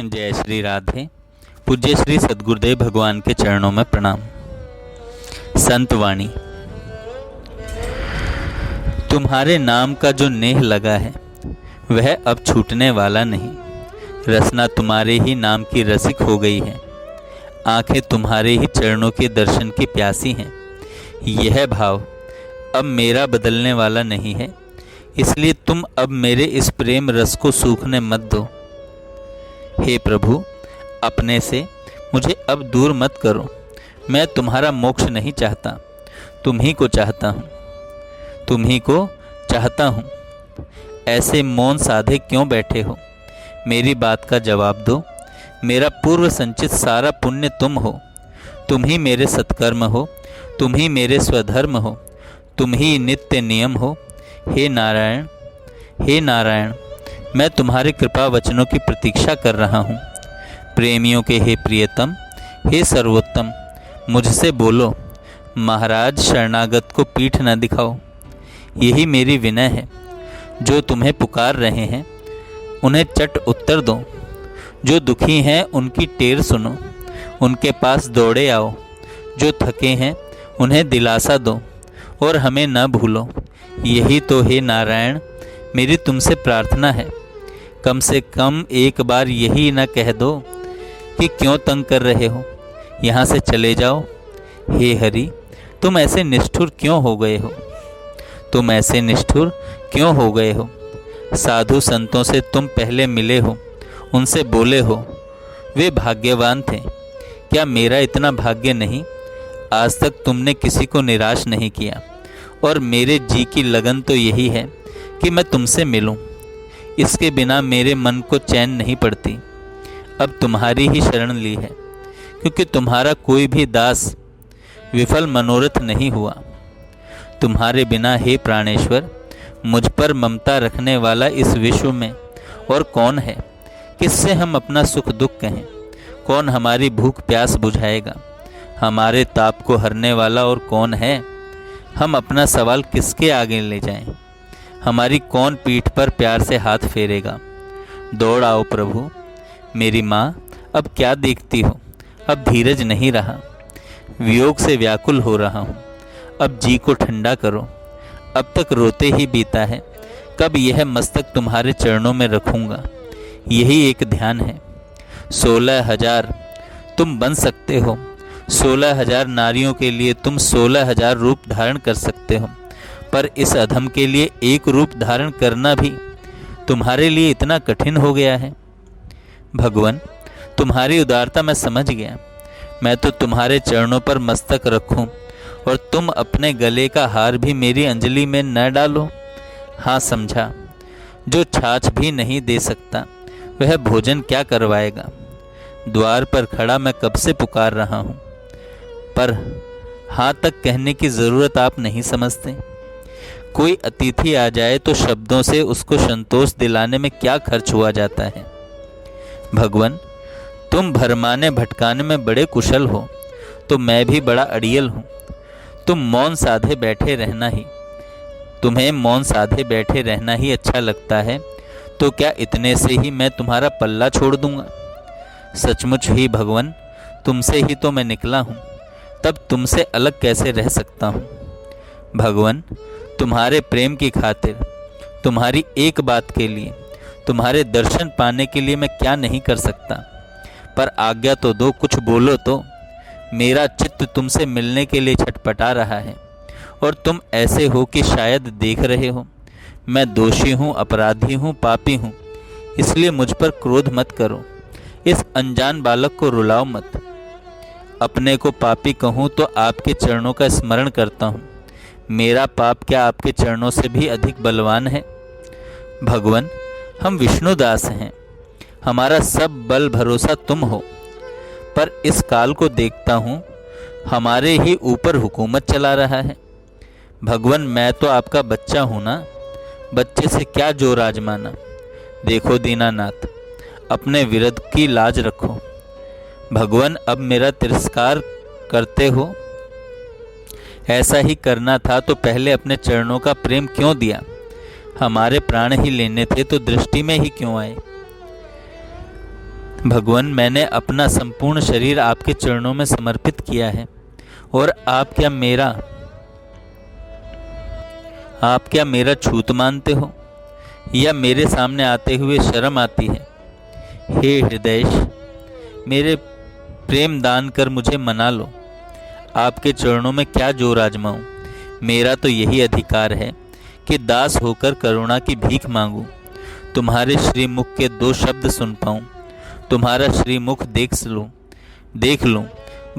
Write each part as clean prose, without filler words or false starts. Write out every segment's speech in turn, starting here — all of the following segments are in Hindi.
जय श्री राधे। पूज्य श्री सद्गुरुदेव भगवान के चरणों में प्रणाम। संत वाणी। तुम्हारे नाम का जो नेह लगा है वह अब छूटने वाला नहीं। रसना तुम्हारे ही नाम की रसिक हो गई है। आंखें तुम्हारे ही चरणों के दर्शन की प्यासी हैं। यह भाव अब मेरा बदलने वाला नहीं है, इसलिए तुम अब मेरे इस प्रेम रस को सूखने मत दो। हे प्रभु, अपने से मुझे अब दूर मत करो। मैं तुम्हारा मोक्ष नहीं चाहता, तुम ही को चाहता हूँ, तुम ही को चाहता हूँ। ऐसे मौन साधे क्यों बैठे हो? मेरी बात का जवाब दो। मेरा पूर्व संचित सारा पुण्य तुम हो, तुम ही मेरे सत्कर्म हो, तुम ही मेरे स्वधर्म हो, तुम ही नित्य नियम हो। हे नारायण, हे नारायण, मैं तुम्हारे कृपा वचनों की प्रतीक्षा कर रहा हूँ। प्रेमियों के हे प्रियतम, हे सर्वोत्तम, मुझसे बोलो। महाराज, शरणागत को पीठ न दिखाओ। यही मेरी विनय है। जो तुम्हें पुकार रहे हैं उन्हें चट उत्तर दो। जो दुखी हैं उनकी टेर सुनो, उनके पास दौड़े आओ। जो थके हैं उन्हें दिलासा दो और हमें न भूलो। यही तो हे नारायण मेरी तुमसे प्रार्थना है। कम से कम एक बार यही न कह दो कि क्यों तंग कर रहे हो, यहाँ से चले जाओ। हे हरि, तुम ऐसे निष्ठुर क्यों हो गए हो? तुम ऐसे निष्ठुर क्यों हो गए हो? साधु संतों से तुम पहले मिले हो, उनसे बोले हो, वे भाग्यवान थे। क्या मेरा इतना भाग्य नहीं? आज तक तुमने किसी को निराश नहीं किया और मेरे जी की लगन तो यही है कि मैं तुमसे मिलूं। इसके बिना मेरे मन को चैन नहीं पड़ती। अब तुम्हारी ही शरण ली है, क्योंकि तुम्हारा कोई भी दास विफल मनोरथ नहीं हुआ। तुम्हारे बिना हे प्राणेश्वर, मुझ पर ममता रखने वाला इस विश्व में और कौन है? किससे हम अपना सुख दुख कहें? कौन हमारी भूख प्यास बुझाएगा? हमारे ताप को हरने वाला और कौन है? हम अपना सवाल किसके आगे ले जाएं? हमारी कौन पीठ पर प्यार से हाथ फेरेगा? दौड़ आओ प्रभु। मेरी माँ, अब क्या देखती हो? अब धीरज नहीं रहा। वियोग से व्याकुल हो रहा हूँ। अब जी को ठंडा करो। अब तक रोते ही बीता है, कब यह मस्तक तुम्हारे चरणों में रखूँगा। यही एक ध्यान है। 16,000 तुम बन सकते हो। 16,000 नारियों के लिए तुम 16,000 रूप धारण कर सकते हो, पर इस अधम के लिए एक रूप धारण करना भी तुम्हारे लिए इतना कठिन हो गया है। भगवान, तुम्हारी उदारता मैं समझ गया। मैं तो तुम्हारे चरणों पर मस्तक रखूं और तुम अपने गले का हार भी मेरी अंजलि में न डालो। हाँ, समझा। जो छाछ भी नहीं दे सकता वह भोजन क्या करवाएगा? द्वार पर खड़ा मैं कब से पुकार रहा हूँ, पर हाँ तक कहने की ज़रूरत आप नहीं समझते। कोई अतिथि आ जाए तो शब्दों से उसको संतोष दिलाने में क्या खर्च हुआ जाता है। भगवान, तुम भरमाने भटकाने में बड़े कुशल हो, तो मैं भी बड़ा अड़ियल हूँ। तुम्हें मौन साधे बैठे रहना ही अच्छा लगता है, तो क्या इतने से ही मैं तुम्हारा पल्ला छोड़ दूंगा? सचमुच ही भगवान, तुमसे ही तो मैं निकला हूँ, तब तुमसे अलग कैसे रह सकता हूँ? भगवान, तुम्हारे प्रेम की खातिर, तुम्हारी एक बात के लिए, तुम्हारे दर्शन पाने के लिए मैं क्या नहीं कर सकता। पर आज्ञा तो दो, कुछ बोलो तो। मेरा चित्त तुमसे मिलने के लिए छटपटा रहा है और तुम ऐसे हो कि शायद देख रहे हो। मैं दोषी हूँ, अपराधी हूँ, पापी हूँ, इसलिए मुझ पर क्रोध मत करो। इस अनजान बालक को रुलाओ मत। अपने को पापी कहूँ तो आपके चरणों का स्मरण करता हूँ। मेरा पाप क्या आपके चरणों से भी अधिक बलवान है? भगवान, हम विष्णुदास हैं, हमारा सब बल भरोसा तुम हो, पर इस काल को देखता हूँ हमारे ही ऊपर हुकूमत चला रहा है। भगवान, मैं तो आपका बच्चा हूँ ना, बच्चे से क्या जोर आजमाना। देखो दीनानाथ, अपने विरध की लाज रखो। भगवान, अब मेरा तिरस्कार करते हो? ऐसा ही करना था तो पहले अपने चरणों का प्रेम क्यों दिया? हमारे प्राण ही लेने थे तो दृष्टि में ही क्यों आए? भगवान, मैंने अपना संपूर्ण शरीर आपके चरणों में समर्पित किया है और आप क्या मेरा छूत मानते हो या मेरे सामने आते हुए शर्म आती है? हे हृदयेश, मेरे प्रेम दान कर मुझे मना लो। आपके चरणों में क्या जोर आजमाऊं? मेरा तो यही अधिकार है कि दास होकर करुणा की भीख मांगूं, तुम्हारे श्रीमुख के 2 शब्द सुन पाऊं, तुम्हारा श्रीमुख देख लूं,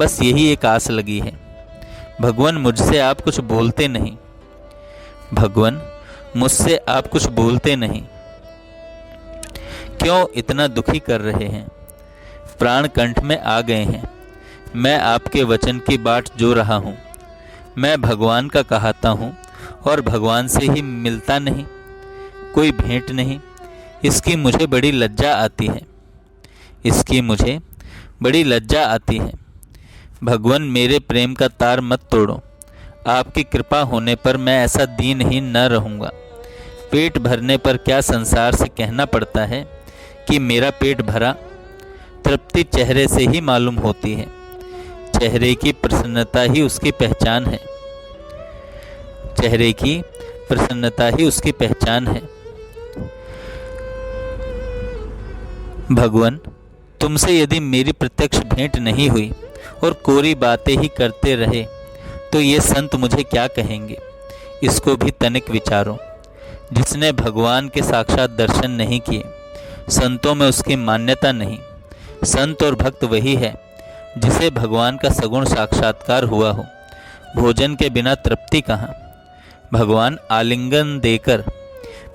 बस यही एक आस लगी है। भगवान, मुझसे आप कुछ बोलते नहीं। भगवान, मुझसे आप कुछ बोलते नहीं। क्यों इतना दुखी कर रहे हैं? प्राण कंठ में आ गए हैं। मैं आपके वचन की बाट जो रहा हूँ। मैं भगवान का कहाता हूँ और भगवान से ही मिलता नहीं, कोई भेंट नहीं। इसकी मुझे बड़ी लज्जा आती है। भगवान, मेरे प्रेम का तार मत तोड़ो। आपकी कृपा होने पर मैं ऐसा दीनहीन न रहूँगा। पेट भरने पर क्या संसार से कहना पड़ता है कि मेरा पेट भरा? तृप्ति चेहरे से ही मालूम होती है। चेहरे की प्रसन्नता ही उसकी पहचान है। भगवान, तुमसे यदि मेरी प्रत्यक्ष भेंट नहीं हुई और कोरी बातें ही करते रहे तो ये संत मुझे क्या कहेंगे? इसको भी तनिक विचारो। जिसने भगवान के साक्षात दर्शन नहीं किए, संतों में उसकी मान्यता नहीं। संत और भक्त वही है जिसे भगवान का सगुण साक्षात्कार हुआ हो। भोजन के बिना तृप्ति कहाँ? भगवान आलिंगन देकर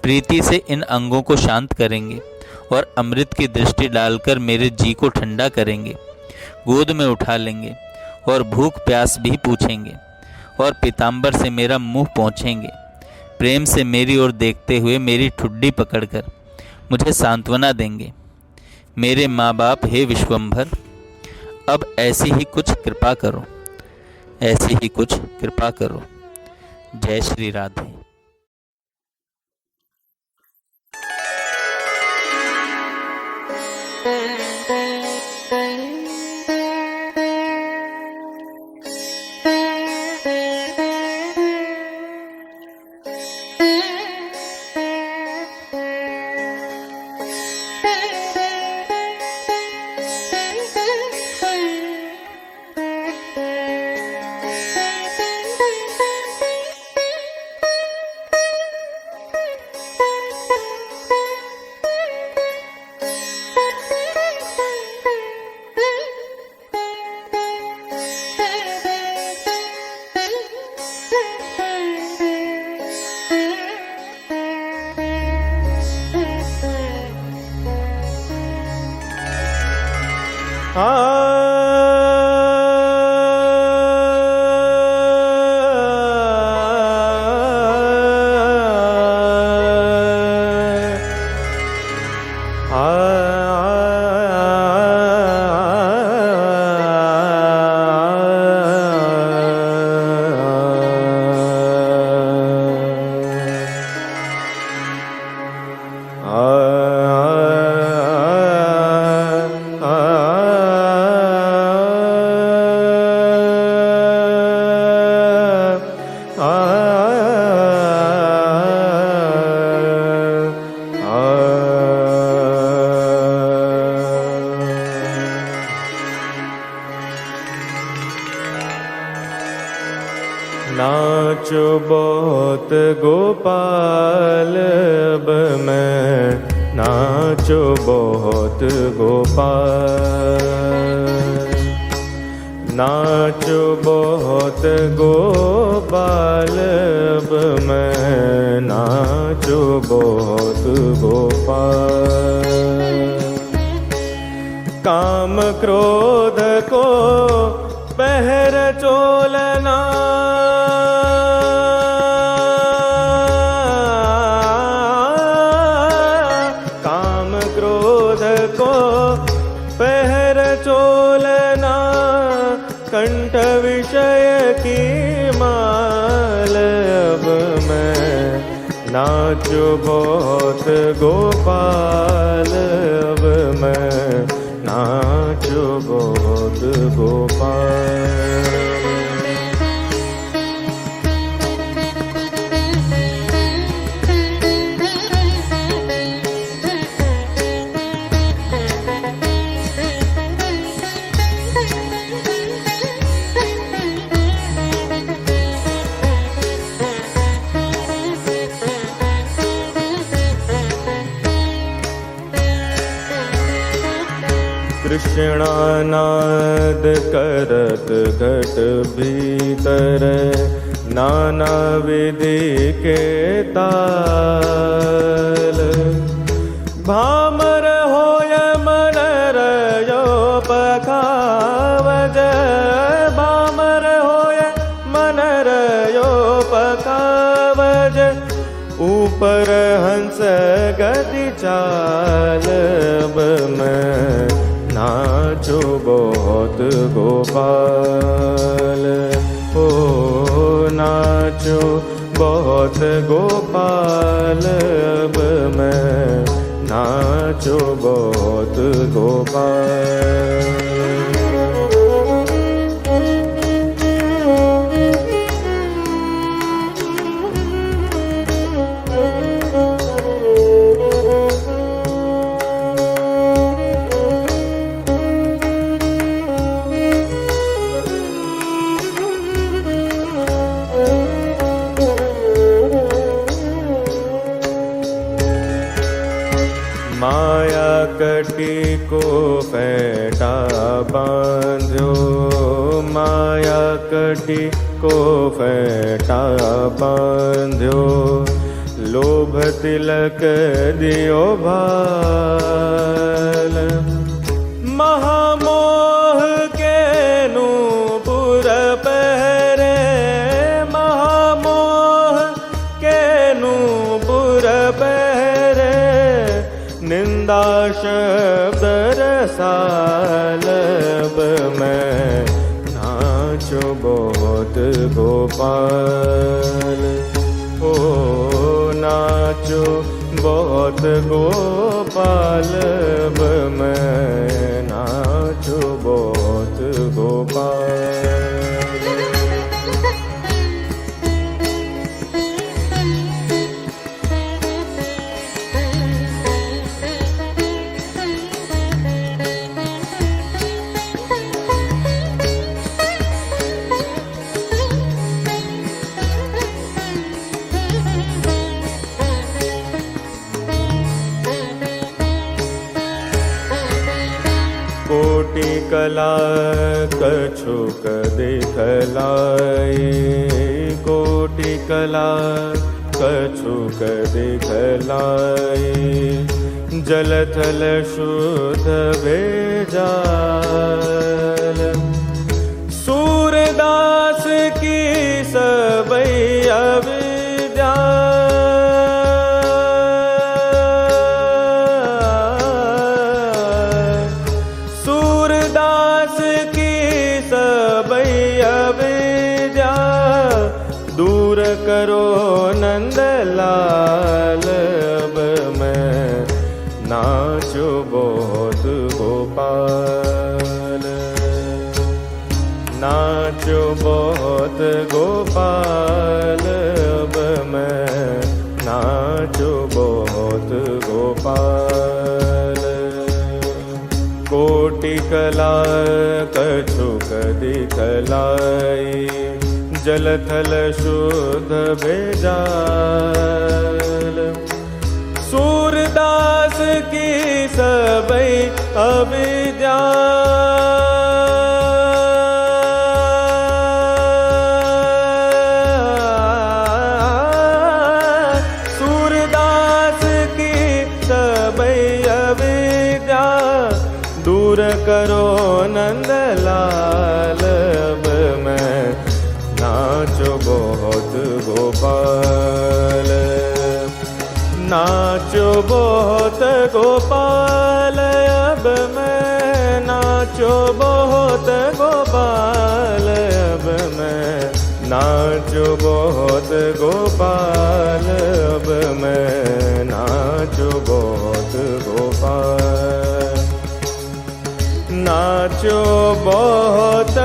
प्रीति से इन अंगों को शांत करेंगे और अमृत की दृष्टि डालकर मेरे जी को ठंडा करेंगे। गोद में उठा लेंगे और भूख प्यास भी पूछेंगे और पीतांबर से मेरा मुंह पोंछेंगे। प्रेम से मेरी ओर देखते हुए मेरी ठुड्डी पकड़कर मुझे सांत्वना देंगे। मेरे माँ बाप, हे विश्वंभर, अब ऐसी ही कुछ कृपा करो। जय श्री राधे। नाचो बहुत गोपाल, अब मैं नाचो बहुत गोपाल। नाचो बहुत गोपाल, अब मैं नाचो बहुत गोपाल। काम क्रोध को पहर चोलना, काम क्रोध को पहर चोलना, कंठ विषय की माल। अब मैं नाचो बहुत गोपाल, अब मैं नाचो बहुत गोपाल। कृष्णानाद करत घट भीतर, नाना विधि के ताल। भामर होय मन रयो पखावज, भामर होय मन रयो पखावज। ऊपर हंस गति चाल, मैं नाचो बहुत गोपाल। ओ नाचो बहुत गोपाल, अब मैं नाचो बहुत गोपाल। माया कटी को फेंटा बांध्यो, माया कटी को फेंटा बांध्यो। लोभ तिलक दियो भाल, महामोह के नूपुर पहरे, महामोह के नूपुर पहरे। निंदा शब्द रसाल, मैं नाचो बहुत गोपाल। ओ नाचो बहुत गोपाल, मैं नाचो बहुत गोपाल। कोटि कला कछुक दिखलाई, कोटि कला कछुक दिखलाई। जल थल शुद्ध भेजाल, सूरदास की सबई अविद्या। सूरदास की सबई अविद्या, दूर करो नंदलाल। मैं नाचो बहुत गोपाल, नाचो बहुत गोपाल। मैं नाचो बहुत गोपाल। कोटि कला कछुक दिखलाई, जल थल शुद्ध भेजाल। सूरदास की सबई अविद्या, सूरदास की सबई अविद्या। दूर करो नंदलाल, मैं नाचो बहुत गोपाल। नाचो बहुत गोपाल, अब मैं नाचो बहुत गोपाल। अब मैं नाचो बहुत गोपाल, अब मैं नाचो बहुत गोपाल। नाचो बहुत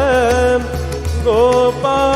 गोपाल